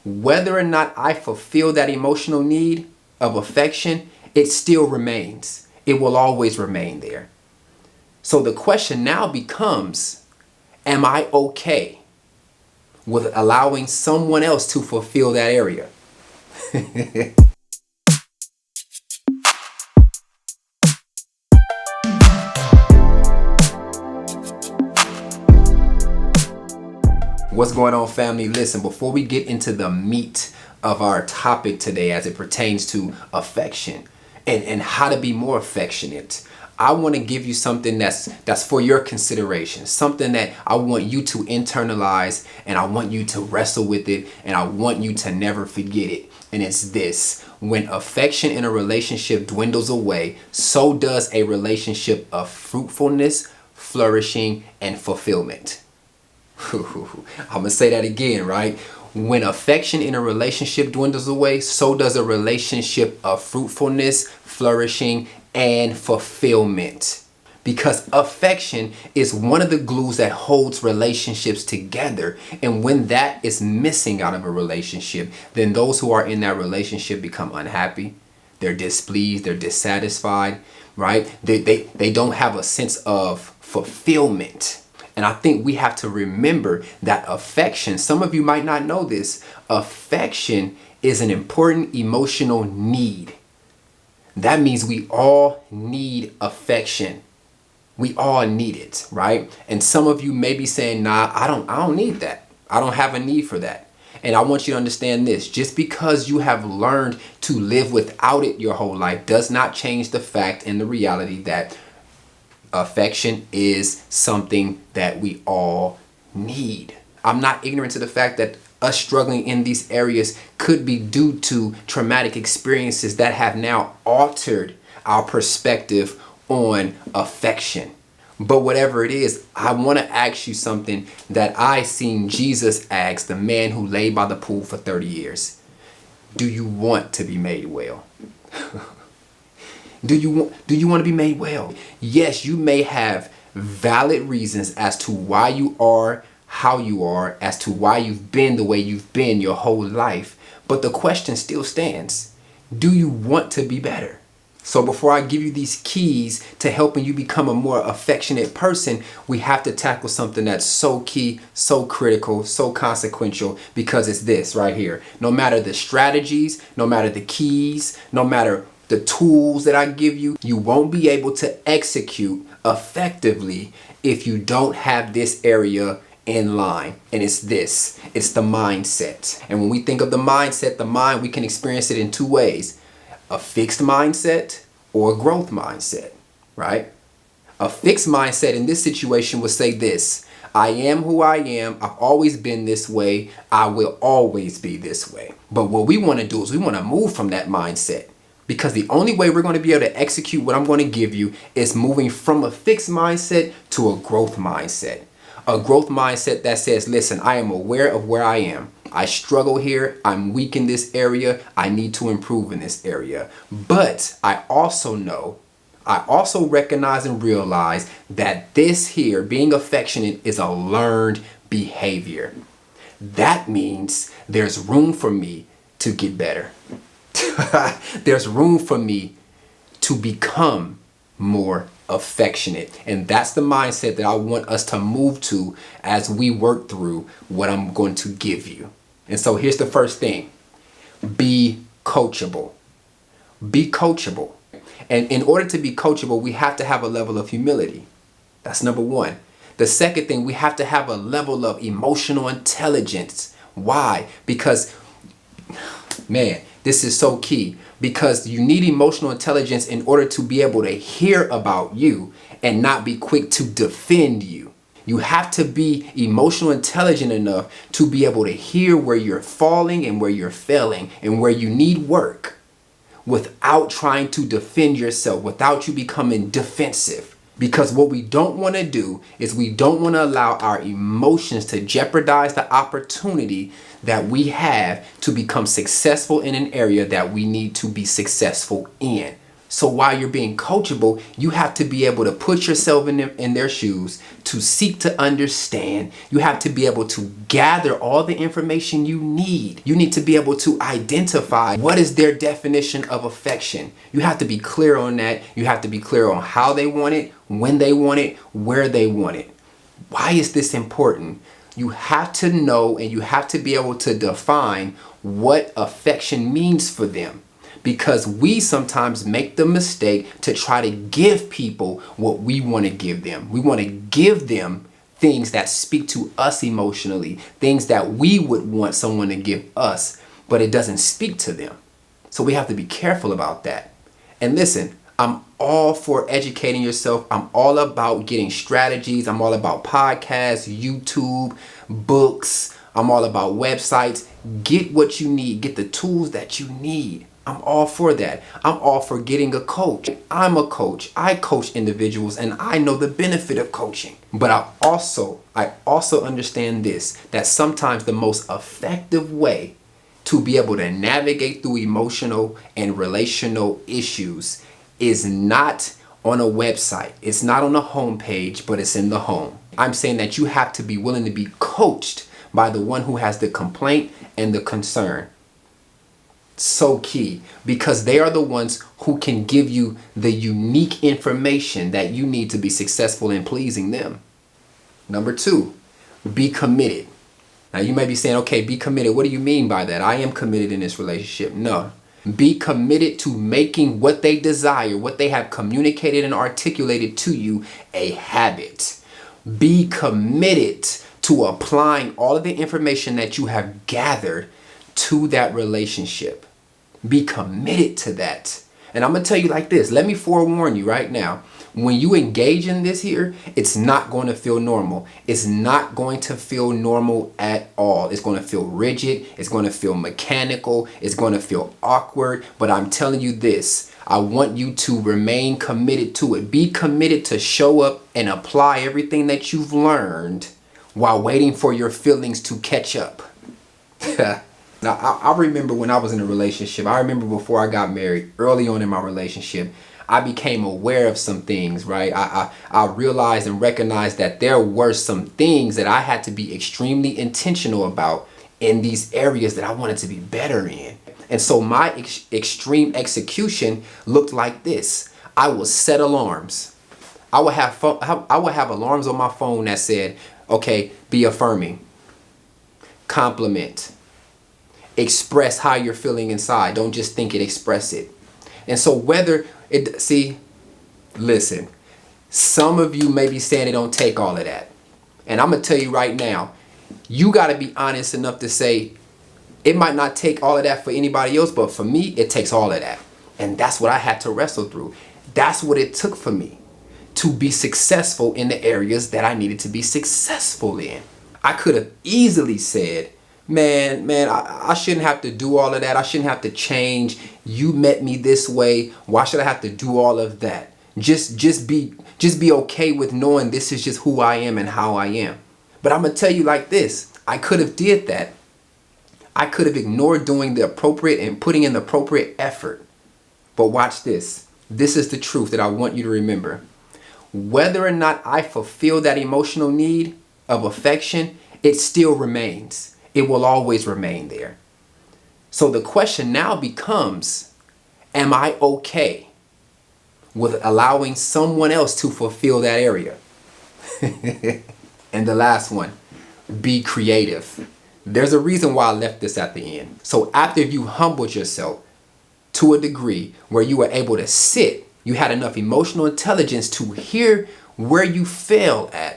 Whether or not I fulfill that emotional need of affection, it still remains. It will always remain there. So the question now becomes, am I okay with allowing someone else to fulfill that area? What's going on, family? Listen, before we get into the meat of our topic today as it pertains to affection and how to be more affectionate, I want to give you something that's for your consideration, something that I want you to internalize, and I want you to wrestle with it, and I want you to never forget it. And it's this: when affection in a relationship dwindles away, so does a relationship of fruitfulness, flourishing, and fulfillment. I'm gonna say that again, right? When affection in a relationship dwindles away, so does a relationship of fruitfulness, flourishing, and fulfillment. Because affection is one of the glues that holds relationships together. And when that is missing out of a relationship, then those who are in that relationship become unhappy. They're displeased, they're dissatisfied, right? They don't have a sense of fulfillment. And I think we have to remember that affection, some of you might not know this, affection is an important emotional need. That means we all need affection. We all need it, right? And some of you may be saying, nah, I don't need that. I don't have a need for that. And I want you to understand this: just because you have learned to live without it your whole life does not change the fact and the reality that affection is something that we all need. I'm not ignorant to the fact that us struggling in these areas could be due to traumatic experiences that have now altered our perspective on affection. But whatever it is, I want to ask you something that I seen Jesus ask the man who lay by the pool for 30 years. Do you want to be made well? Do you want to be made well? Yes, you may have valid reasons as to why you are how you are, as to why you've been the way you've been your whole life. But the question still stands: do you want to be better? So before I give you these keys to helping you become a more affectionate person, we have to tackle something that's so key, so critical, so consequential, because it's this right here. No matter the strategies, no matter the keys, no matter the tools that I give you, you won't be able to execute effectively if you don't have this area in line. And it's this: it's the mindset. And when we think of the mindset, the mind, we can experience it in two ways: a fixed mindset or a growth mindset, right? A fixed mindset in this situation would say this: I am who I am. I've always been this way. I will always be this way. But what we want to do is we want to move from that mindset. Because the only way we're going to be able to execute what I'm going to give you is moving from a fixed mindset to a growth mindset. A growth mindset that says, listen, I am aware of where I am. I struggle here. I'm weak in this area. I need to improve in this area. But I also recognize and realize that this here, being affectionate, is a learned behavior. That means there's room for me to get better. There's room for me to become more affectionate. And that's the mindset that I want us to move to as we work through what I'm going to give you. And so here's the first thing: be coachable. Be coachable. And in order to be coachable, we have to have a level of humility. That's number one. The second thing, we have to have a level of emotional intelligence. Why? Because, man, this is so key, because you need emotional intelligence in order to be able to hear about you and not be quick to defend you. You have to be emotional intelligent enough to be able to hear where you're falling and where you're failing and where you need work without trying to defend yourself, without you becoming defensive. Because what we don't want to do is we don't want to allow our emotions to jeopardize the opportunity that we have to become successful in an area that we need to be successful in. So while you're being coachable, you have to be able to put yourself in their shoes, to seek to understand. You have to be able to gather all the information you need. You need to be able to identify what is their definition of affection. You have to be clear on that. You have to be clear on how they want it, when they want it, where they want it. Why is this important? You have to know and you have to be able to define what affection means for them. Because we sometimes make the mistake to try to give people what we want to give them. We want to give them things that speak to us emotionally, things that we would want someone to give us, but it doesn't speak to them. So we have to be careful about that. And listen, I'm all for educating yourself. I'm all about getting strategies. I'm all about podcasts, YouTube, books. I'm all about websites. Get what you need. Get the tools that you need. I'm all for that. I'm all for getting a coach. I'm a coach. I coach individuals and I know the benefit of coaching. But I also understand this, that sometimes the most effective way to be able to navigate through emotional and relational issues is not on a website. It's not on a homepage, but it's in the home. I'm saying that you have to be willing to be coached by the one who has the complaint and the concern. So key, because they are the ones who can give you the unique information that you need to be successful in pleasing them. Number 2, be committed. Now you may be saying, okay, be committed. What do you mean by that? I am committed in this relationship. No. Be committed to making what they desire, what they have communicated and articulated to you, a habit. Be committed to applying all of the information that you have gathered to that relationship. Be committed to that. And I'm going to tell you like this. Let me forewarn you right now. When you engage in this here, it's not going to feel normal. It's not going to feel normal at all. It's going to feel rigid. It's going to feel mechanical. It's going to feel awkward. But I'm telling you this. I want you to remain committed to it. Be committed to show up and apply everything that you've learned while waiting for your feelings to catch up. Now, I remember when I was in a relationship, I remember before I got married, early on in my relationship, I became aware of some things, right? I realized and recognized that there were some things that I had to be extremely intentional about in these areas that I wanted to be better in. And so my extreme execution looked like this. I would set alarms. I would have alarms on my phone that said, okay, be affirming, compliment, express how you're feeling inside. Don't just think it, express it. And so listen, some of you may be saying it don't take all of that. And I'm going to tell you right now, you got to be honest enough to say it might not take all of that for anybody else, but for me, it takes all of that. And that's what I had to wrestle through. That's what it took for me to be successful in the areas that I needed to be successful in. I could have easily said, Man, I shouldn't have to do all of that. I shouldn't have to change. You met me this way. Why should I have to do all of that? Just be okay with knowing this is just who I am and how I am. But I'm going to tell you like this. I could have did that. I could have ignored doing the appropriate and putting in the appropriate effort. But watch this. This is the truth that I want you to remember. Whether or not I fulfill that emotional need of affection, it still remains. It will always remain there. So the question now becomes, am I okay with allowing someone else to fulfill that area? And the last one, be creative. There's a reason why I left this at the end. So after you humbled yourself to a degree where you were able to sit, you had enough emotional intelligence to hear where you fail at.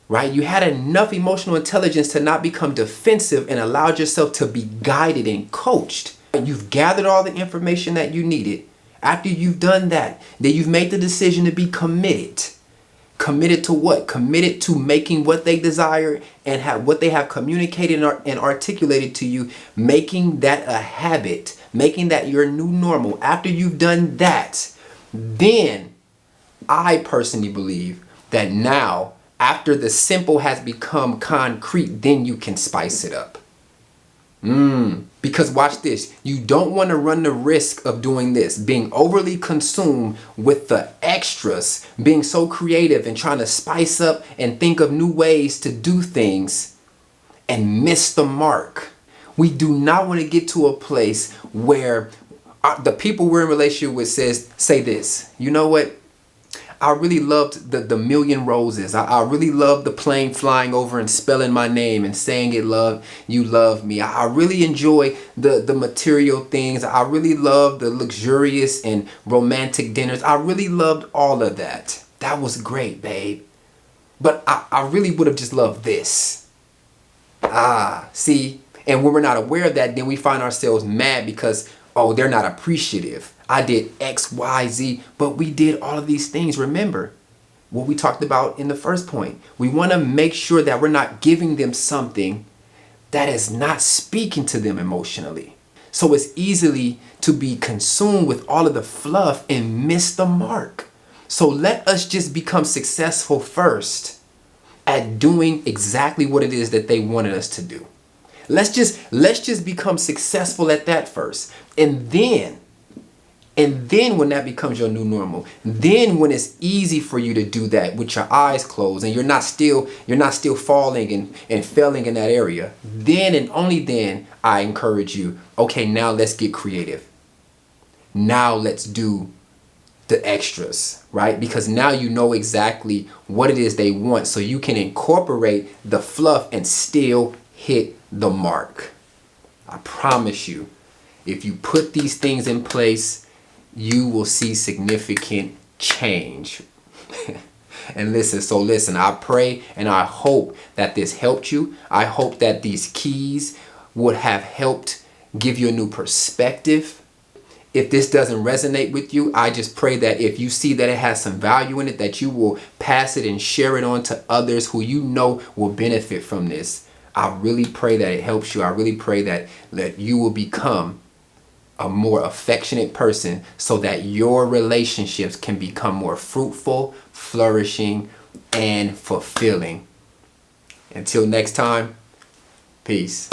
Right? You had enough emotional intelligence to not become defensive and allowed yourself to be guided and coached. You've gathered all the information that you needed. After you've done that, then you've made the decision to be committed. Committed to what? Committed to making what they desire and what they have communicated and articulated to you, making that a habit, making that your new normal. After you've done that, then I personally believe that now, after the simple has become concrete, then you can spice it up. Because watch this, you don't want to run the risk of doing this, being overly consumed with the extras, being so creative and trying to spice up and think of new ways to do things and miss the mark. We do not want to get to a place where the people we're in relationship with say this, you know what? I really loved the million roses. I really loved the plane flying over and spelling my name and saying you love me. I really enjoy the material things. I really love the luxurious and romantic dinners. I really loved all of that. That was great, babe. But I really would have just loved this. See? And when we're not aware of that, then we find ourselves mad because, oh, they're not appreciative. I did X, Y, Z, but we did all of these things. Remember what we talked about in the first point. We want to make sure that we're not giving them something that is not speaking to them emotionally. So it's easily to be consumed with all of the fluff and miss the mark. So let us just become successful first at doing exactly what it is that they wanted us to do. Let's just become successful at that first. And then when that becomes your new normal, then when it's easy for you to do that with your eyes closed and you're not still falling and failing in that area, then and only then I encourage you, okay, now let's get creative. Now let's do the extras, right? Because now you know exactly what it is they want, so you can incorporate the fluff and still hit the mark. I promise you, if you put these things in place, you will see significant change. And listen, I pray and I hope that this helped you. I hope that these keys would have helped give you a new perspective. If this doesn't resonate with you, I just pray that if you see that it has some value in it, that you will pass it and share it on to others who you know will benefit from this. I really pray that it helps you. I really pray that you will become a more affectionate person so that your relationships can become more fruitful, flourishing, and fulfilling. Until next time, peace.